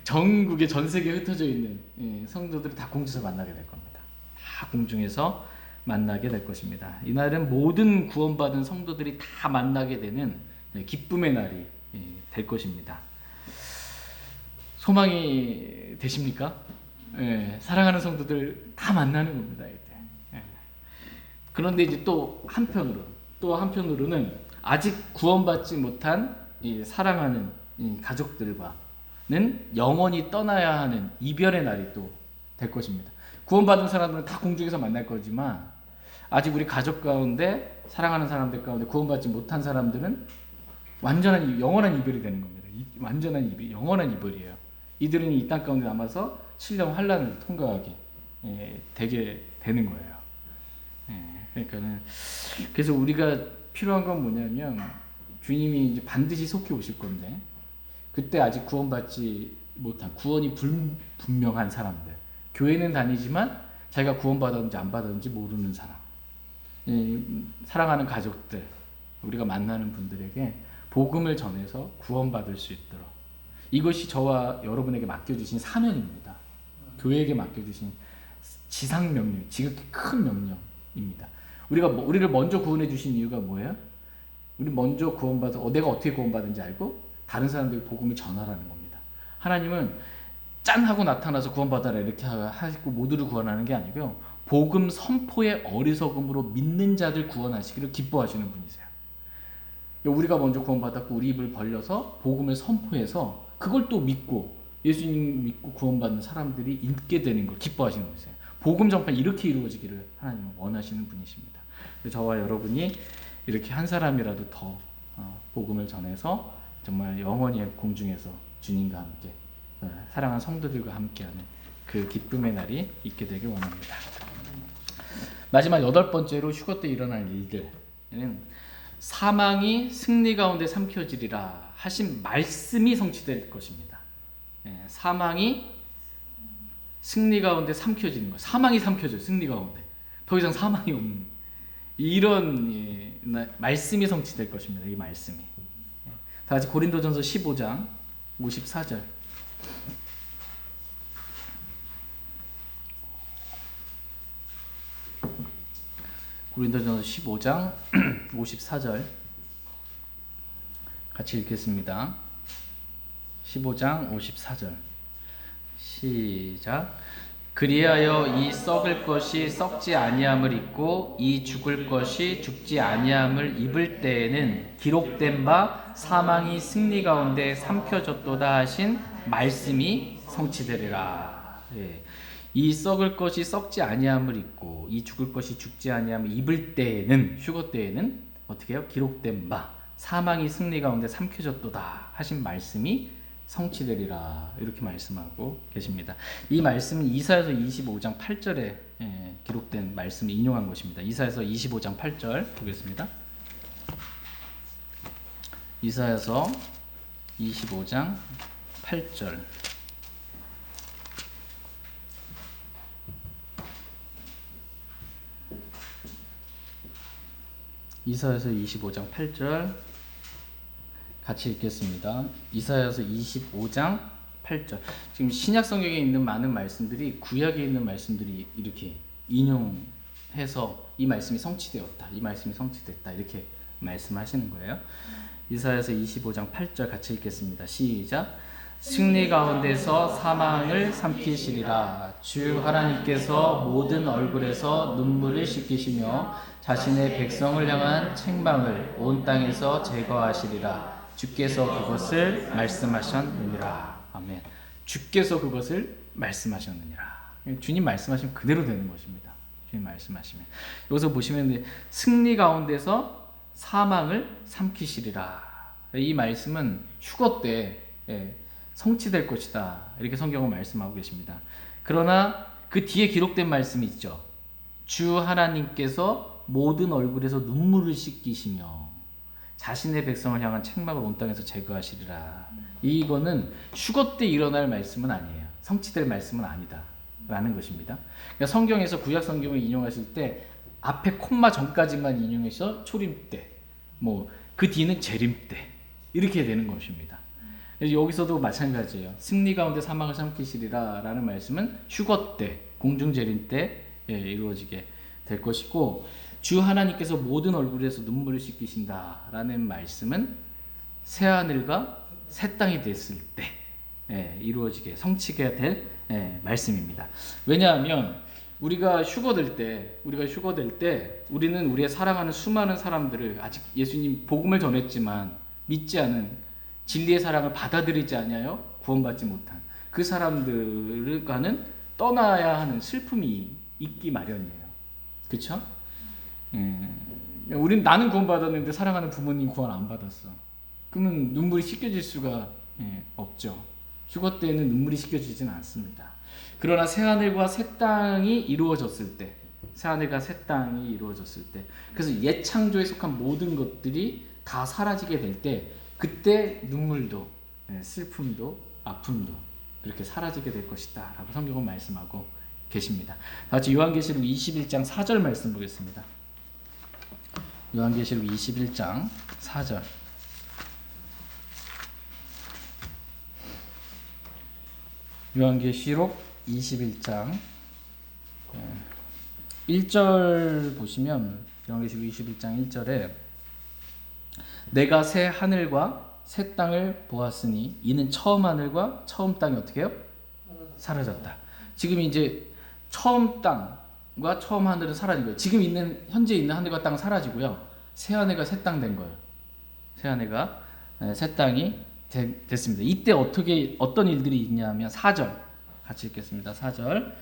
전국에 전 세계에 흩어져 있는 성도들이 다 공중에서 만나게 될 겁니다. 다 공중에서 만나게 될 것입니다. 이날은 모든 구원받은 성도들이 다 만나게 되는 기쁨의 날이 될 것입니다. 소망이 되십니까? 사랑하는 성도들 다 만나는 겁니다. 이때. 그런데 이제 또 한편으로는 아직 구원받지 못한 사랑하는 가족들과는 영원히 떠나야 하는 이별의 날이 또 될 것입니다. 구원받은 사람들은 다 공중에서 만날 거지만 아직 우리 가족 가운데 사랑하는 사람들 가운데 구원받지 못한 사람들은 완전한 영원한 이별이 되는 겁니다. 완전한 이별, 영원한 이별이에요. 이들은 이 땅 가운데 남아서 7년 환란을 통과하게 되게 되는 거예요. 그러니까는 그래서 우리가 필요한 건 뭐냐면 주님이 이제 반드시 속히 오실 건데 그때 아직 구원받지 못한 구원이 불분명한 사람들, 교회는 다니지만 자기가 구원받았는지 안 받았는지 모르는 사람, 사랑하는 가족들, 우리가 만나는 분들에게 복음을 전해서 구원받을 수 있도록 이것이 저와 여러분에게 맡겨주신 사명입니다. 교회에게 맡겨주신 지상명령, 지극히 큰 명령입니다. 우리를 먼저 구원해 주신 이유가 뭐예요? 우리 먼저 구원받아 내가 어떻게 구원받은지 알고 다른 사람들에게 복음을 전하라는 겁니다. 하나님은 짠 하고 나타나서 구원받아라 이렇게 하시고 모두를 구원하는 게 아니고요. 복음 선포의 어리석음으로 믿는 자들 구원하시기를 기뻐하시는 분이세요. 우리가 먼저 구원받았고 우리 입을 벌려서 복음을 선포해서 그걸 또 믿고 예수님 믿고 구원받는 사람들이 있게 되는 걸 기뻐하시는 분이세요. 복음 전파는 이렇게 이루어지기를 하나님은 원하시는 분이십니다. 저와 여러분이 이렇게 한 사람이라도 더 복음을 전해서 정말 영원히 공중에서 주님과 함께 사랑하는 성도들과 함께하는 그 기쁨의 날이 있게 되길 원합니다. 마지막 8번째로 휴거 때 일어날 일들은 사망이 승리 가운데 삼켜지리라 하신 말씀이 성취될 것입니다. 사망이 승리 가운데 삼켜지는 거. 사망이 삼켜져요. 승리 가운데. 더 이상 사망이 없는 이런 말씀이 성취될 것입니다. 이 말씀이. 다 같이 고린도전서 15장 54절. 고린도전서 15장 54절 같이 읽겠습니다. 15장 54절 시작. 그리하여 이 썩을 것이 썩지 아니함을 입고 이 죽을 것이 죽지 아니함을 입을 때에는 기록된 바 사망이 승리 가운데 삼켜졌도다 하신 말씀이 성취되리라. 이 썩을 것이 썩지 아니함을 입고 이 죽을 것이 죽지 아니함을 입을 때에는 휴거 때에는 어떻게 해요? 기록된 바 사망이 승리 가운데 삼켜졌도다 하신 말씀이 성취되리라 이렇게 말씀하고 계십니다. 이 말씀은 이사야서 25장 8절에 기록된 말씀을 인용한 것입니다. 이사야서 25장 8절 보겠습니다. 이사야서 25장 8절 이사야서 25장 8절 같이 읽겠습니다. 이사야서 25장 8절. 지금 신약 성경에 있는 많은 말씀들이 구약에 있는 말씀들이 이렇게 인용해서 이 말씀이 성취되었다. 이 말씀이 성취됐다. 이렇게 말씀하시는 거예요. 이사야서 25장 8절 같이 읽겠습니다. 시작. 승리 가운데서 사망을 삼키시리라. 주 하나님께서 모든 얼굴에서 눈물을 씻기시며 자신의 백성을 향한 책망을 온 땅에서 제거하시리라. 주께서 그것을 말씀하셨느니라. 아멘. 주께서 그것을 말씀하셨느니라. 주님 말씀하시면 그대로 되는 것입니다. 주님 말씀하시면. 여기서 보시면 승리 가운데서 사망을 삼키시리라. 이 말씀은 휴거 때 성취될 것이다. 이렇게 성경은 말씀하고 계십니다. 그러나 그 뒤에 기록된 말씀이 있죠. 주 하나님께서 모든 얼굴에서 눈물을 씻기시며 자신의 백성을 향한 책망을 온 땅에서 제거하시리라. 이거는 휴거 때 일어날 말씀은 아니에요. 성취될 말씀은 아니다 라는 것입니다. 그러니까 성경에서 구약 성경을 인용하실 때 앞에 콤마 전까지만 인용해서 초림 때, 뭐 그 뒤는 재림 때 이렇게 되는 것입니다. 여기서도 마찬가지예요. 승리 가운데 사망을 삼키시리라 라는 말씀은 휴거 때, 공중재림 때 이루어지게 될 것이고, 주 하나님께서 모든 얼굴에서 눈물을 씻기신다 라는 말씀은 새하늘과 새 땅이 됐을 때 이루어지게 성취가 될 말씀입니다. 왜냐하면 우리가 휴거될 때 우리는 우리의 사랑하는 수많은 사람들을 아직 예수님 복음을 전했지만 믿지 않은, 진리의 사랑을 받아들이지 아니하여 구원받지 못한 그 사람들과는 떠나야 하는 슬픔이 있기 마련이에요. 그렇죠? 나는 구원받았는데 사랑하는 부모님 구원 안 받았어. 그러면 눈물이 씻겨질 수가 없죠. 휴거 때에는 눈물이 씻겨지지는 않습니다. 그러나 새하늘과 새 땅이 이루어졌을 때, 그래서 옛 창조에 속한 모든 것들이 다 사라지게 될 때, 그때 눈물도 슬픔도 아픔도 그렇게 사라지게 될 것이다 라고 성경은 말씀하고 계십니다. 다 같이 요한계시록 21장 4절 말씀 보겠습니다. 요한계시록 21장 4절. 요한계시록 21장 1절 보시면, 요한계시록 21장 1절에 내가 새 하늘과 새 땅을 보았으니 이는 처음 하늘과 처음 땅이 어떻게 해요? 사라졌다. 지금 이제 처음 땅과 처음 하늘은 사라진 거예요. 지금 현재 있는 하늘과 땅은 사라지고요. 새 하늘과 새 땅 된 거예요. 새 하늘과 새 땅이 됐습니다. 이때 어떤 일들이 있냐면 4절 같이 읽겠습니다. 4절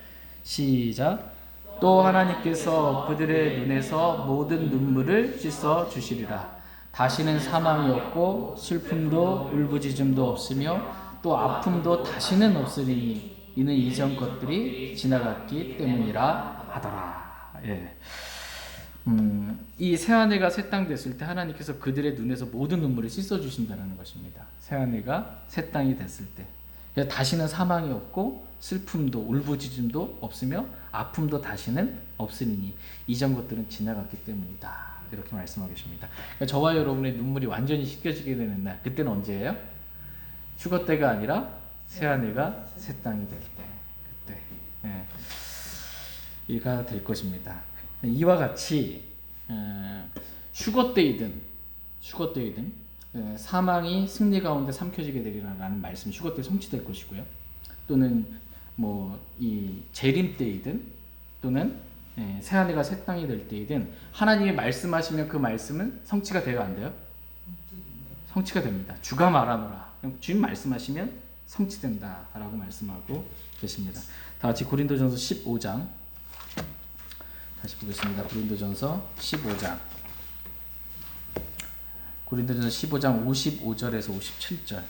시작. 또 하나님께서 그들의 눈에서 모든 눈물을 씻어 주시리라. 다시는 사망이 없고 슬픔도 울부짖음도 없으며 또 아픔도 다시는 없으리니 이는 이전 것들이 지나갔기 때문이라 하더라. 이 새하늘과 새 땅 됐을 때 하나님께서 그들의 눈에서 모든 눈물을 씻어 주신다는 것입니다. 새하늘과 새 땅이 됐을 때 다시는 사망이 없고 슬픔도 울부짖음도 없으며 아픔도 다시는 없으리니 이전 것들은 지나갔기 때문이다. 이렇게 말씀하고 계십니다. 그러니까 저와 여러분의 눈물이 완전히 씻겨지게 되는 날, 그때는 언제예요? 휴거 때가 아니라 새하늘과 새 땅이 될 때, 그때 이가 될 것입니다. 이와 같이 휴거 때이든 사망이 승리 가운데 삼켜지게 되리라는 말씀이 휴거 때 성취될 것이고요. 또는 이 재림 때이든 또는 새하늘과 새 땅이 될 때이든 하나님이 말씀하시면 그 말씀은 성취가 돼요, 안 돼요? 성취가 됩니다. 주가 말하노라. 주님 말씀하시면 성취된다라고 말씀하고 계십니다. 다 같이 고린도전서 15장 다시 보겠습니다. 고린도전서 15장 55절에서 57절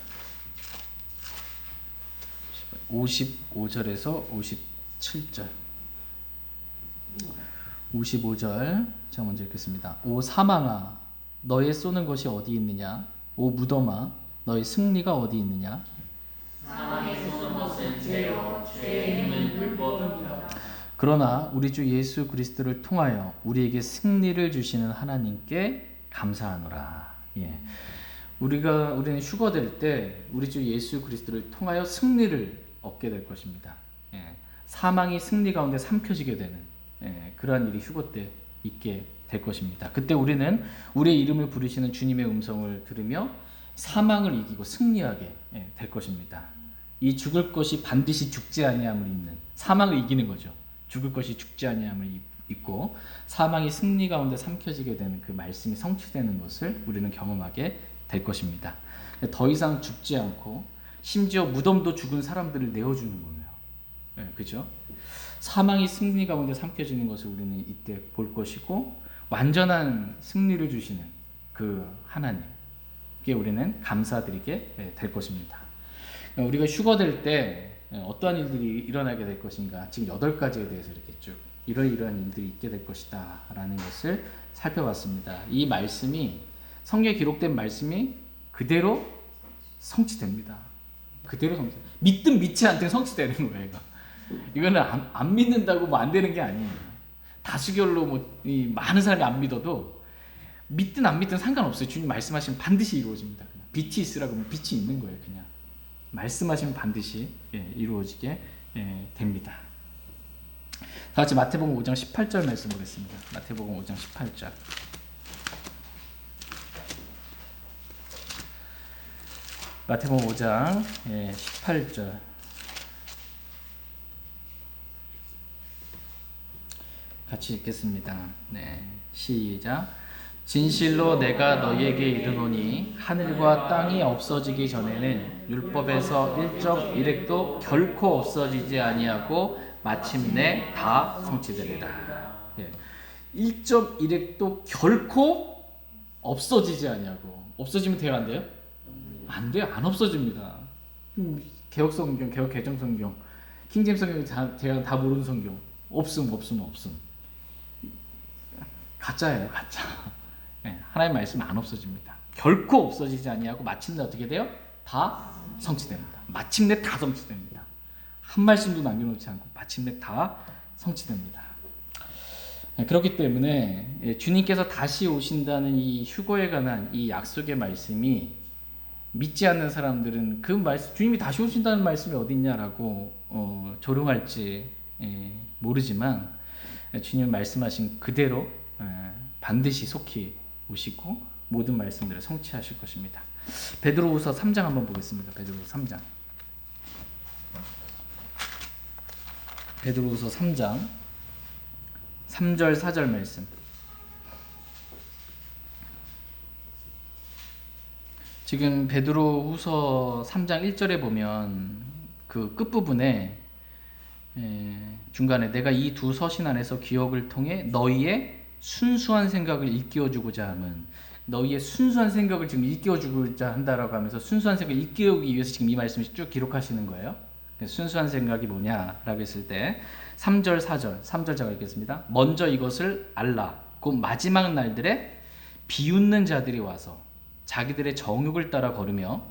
55절에서 57절 55절 제가 먼저 읽겠습니다. 오 사망아 너의 쏘는 것이 어디 있느냐? 오 무덤아 너의 승리가 어디 있느냐? 사망에 쏘는 것은 죄요 죄의 힘은 불법입니다. 그러나 우리 주 예수 그리스도를 통하여 우리에게 승리를 주시는 하나님께 감사하노라. 우리는 휴거될 때 우리 주 예수 그리스도를 통하여 승리를 얻게 될 것입니다. 사망이 승리 가운데 삼켜지게 되는 그러한 일이 휴거 때 있게 될 것입니다. 그때 우리는 우리의 이름을 부르시는 주님의 음성을 들으며 사망을 이기고 승리하게 될 것입니다. 이 죽을 것이 반드시 죽지 아니함을 입는, 사망을 이기는 거죠. 죽을 것이 죽지 아니함을 입고 사망이 승리 가운데 삼켜지게 되는 그 말씀이 성취되는 것을 우리는 경험하게 될 것입니다. 더 이상 죽지 않고 심지어 무덤도 죽은 사람들을 내어주는 거예요. 네, 그죠? 사망이 승리 가운데 삼켜지는 것을 우리는 이때 볼 것이고, 완전한 승리를 주시는 그 하나님께 우리는 감사드리게 될 것입니다. 우리가 휴거될 때 어떠한 일들이 일어나게 될 것인가, 지금 8가지에 대해서 이렇게 쭉 이러이러한 일들이 있게 될 것이다 라는 것을 살펴봤습니다. 이 말씀이, 성경에 기록된 말씀이 그대로 성취됩니다. 그대로 믿든 믿지 않든 성취되는 거예요. 이거는 안 믿는다고 뭐 안 되는 게 아니에요. 다수결로 이 많은 사람이 안 믿어도 믿든 안 믿든 상관없어요. 주님 말씀하시면 반드시 이루어집니다. 그냥 빛이 있으라고 하면 빛이 있는 거예요. 그냥 말씀하시면 반드시 이루어지게 됩니다. 다 같이 마태복음 5장 18절 말씀 보겠습니다. 마태복음 5장 18절. 마태복음 5장 18절. 같이 읽겠습니다. 네, 시작. 진실로 내가 너희에게 이르노니 하늘과 땅이 없어지기 전에는 율법에서 1.1획도 결코 없어지지 아니하고 마침내 다 성취되리라. 1.1획도 결코 없어지지 아니하고. 없어지면 돼요, 안 돼요? 안 돼요. 안 없어집니다. 개혁성경, 개혁개정성경, 킹제임스 성경 제가 다 모르는 성경. 없음. 가짜예요, 가짜. 하나님의 말씀은 안 없어집니다. 결코 없어지지 아니하고 마침내 어떻게 돼요? 다 성취됩니다. 마침내 다 성취됩니다. 한 말씀도 남겨놓지 않고 마침내 다 성취됩니다. 그렇기 때문에 주님께서 다시 오신다는 이 휴거에 관한 이 약속의 말씀이 믿지 않는 사람들은 그 말씀, 주님이 다시 오신다는 말씀이 어디 있냐라고 조롱할지 모르지만, 주님 말씀하신 그대로 반드시 속히 오시고 모든 말씀들을 성취하실 것입니다. 베드로후서 3장 한번 보겠습니다. 베드로후서 3장. 베드로후서 3장 3절 4절 말씀. 지금 베드로후서 3장 1절에 보면 그 끝부분에 중간에 내가 이 두 서신 안에서 기억을 통해 너희의 순수한 생각을 일깨워주고자 함은, 너희의 순수한 생각을 지금 일깨워주고자 한다라고 하면서 순수한 생각을 일깨우기 위해서 지금 이 말씀을 쭉 기록하시는 거예요. 순수한 생각이 뭐냐라고 했을 때 3절 4절 3절 제가 읽겠습니다. 먼저 이것을 알라. 곧 마지막 날들에 비웃는 자들이 와서 자기들의 정욕을 따라 걸으며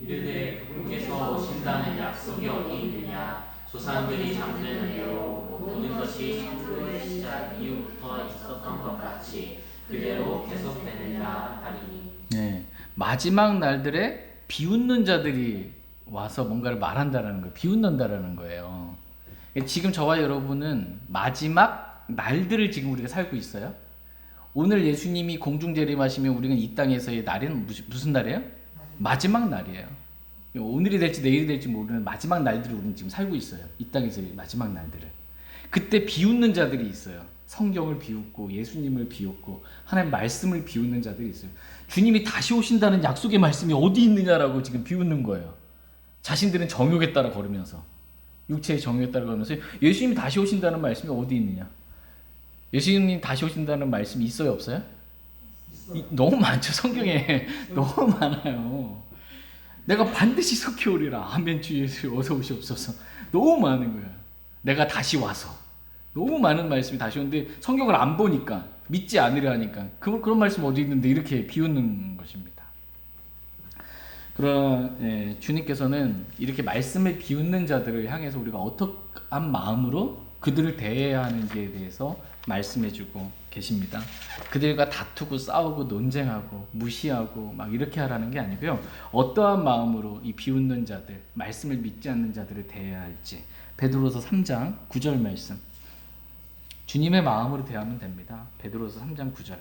이르되 그분께서 오신다는 약속이 어디 있느냐. 조상들이 잠드는 대로 모든 것이 창조의 시작 이후부터 있었던 것 같이 그대로 계속되느냐 하리니. 네, 마지막 날들에 비웃는 자들이 와서 뭔가를 말한다라는 거예요. 비웃는다라는 거예요. 지금 저와 여러분은 마지막 날들을 지금 우리가 살고 있어요. 오늘 예수님이 공중재림하시면 우리는 이 땅에서의 날은 무슨 날이에요? 마지막 날이에요. 오늘이 될지 내일이 될지 모르는 마지막 날들을 우리는 지금 살고 있어요. 이 땅에서의 마지막 날들을. 그때 비웃는 자들이 있어요. 성경을 비웃고 예수님을 비웃고 하나님 말씀을 비웃는 자들이 있어요. 주님이 다시 오신다는 약속의 말씀이 어디 있느냐라고 지금 비웃는 거예요. 자신들은 정욕에 따라 걸으면서, 육체의 정욕에 따라 걸으면서 예수님이 다시 오신다는 말씀이 어디 있느냐? 예수님이 다시 오신다는 말씀이 있어요, 없어요? 너무 많죠. 성경에 너무 많아요. 내가 반드시 속히 오리라. 아멘. 주 예수 어서 오시옵소서. 너무 많은 거야. 내가 다시 와서. 너무 많은 말씀이 다시 오는데 성경을 안 보니까, 믿지 않으려 하니까 그런 말씀 어디 있는데 이렇게 비웃는 것입니다. 그러나 주님께서는 이렇게 말씀을 비웃는 자들을 향해서 우리가 어떠한 마음으로 그들을 대해야 하는지에 대해서 말씀해주고 계십니다. 그들과 다투고 싸우고 논쟁하고 무시하고 막 이렇게 하라는 게 아니고요. 어떠한 마음으로 이 비웃는 자들, 말씀을 믿지 않는 자들을 대해야 할지. 베드로서 3장 9절 말씀. 주님의 마음으로 대하면 됩니다. 베드로서 3장 9절.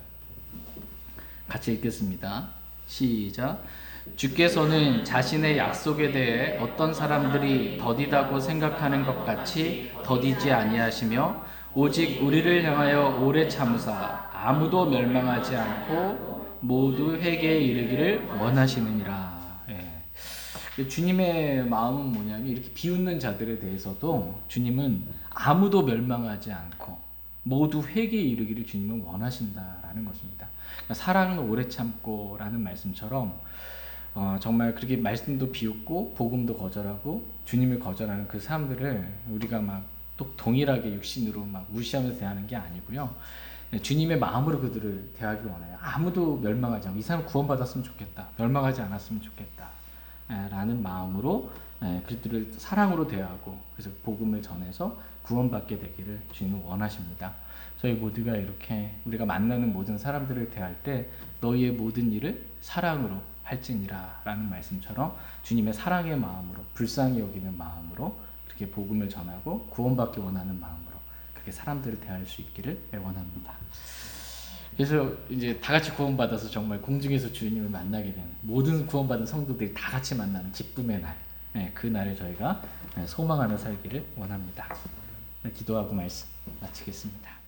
같이 읽겠습니다. 시작. 주께서는 자신의 약속에 대해 어떤 사람들이 더디다고 생각하는 것 같이 더디지 아니하시며 오직 우리를 향하여 오래 참으사 아무도 멸망하지 않고 모두 회개에 이르기를 원하시느니라. 예. 주님의 마음은 뭐냐면 이렇게 비웃는 자들에 대해서도 주님은 아무도 멸망하지 않고 모두 회개에 이르기를 주님은 원하신다라는 것입니다. 그러니까 사랑은 오래 참고라는 말씀처럼 정말 그렇게 말씀도 비웃고 복음도 거절하고 주님을 거절하는 그 사람들을 우리가 막 또 동일하게 육신으로 막 무시하면서 대하는 게 아니고요. 주님의 마음으로 그들을 대하기 원해요. 아무도 멸망하지 않고 이 사람 구원받았으면 좋겠다. 멸망하지 않았으면 좋겠다. 라는 마음으로 그들을 사랑으로 대하고 그래서 복음을 전해서 구원받게 되기를 주님은 원하십니다. 저희 모두가 이렇게 우리가 만나는 모든 사람들을 대할 때 너희의 모든 일을 사랑으로 할지니라 라는 말씀처럼 주님의 사랑의 마음으로 불쌍히 여기는 마음으로 그렇게 복음을 전하고 구원받기 원하는 마음으로 그렇게 사람들을 대할 수 있기를 원합니다. 그래서 이제 다 같이 구원받아서 정말 공중에서 주님을 만나게 되는 모든 구원받은 성도들이 다 같이 만나는 기쁨의 날, 그 날을 저희가 소망하며 살기를 원합니다. 기도하고 말씀 마치겠습니다.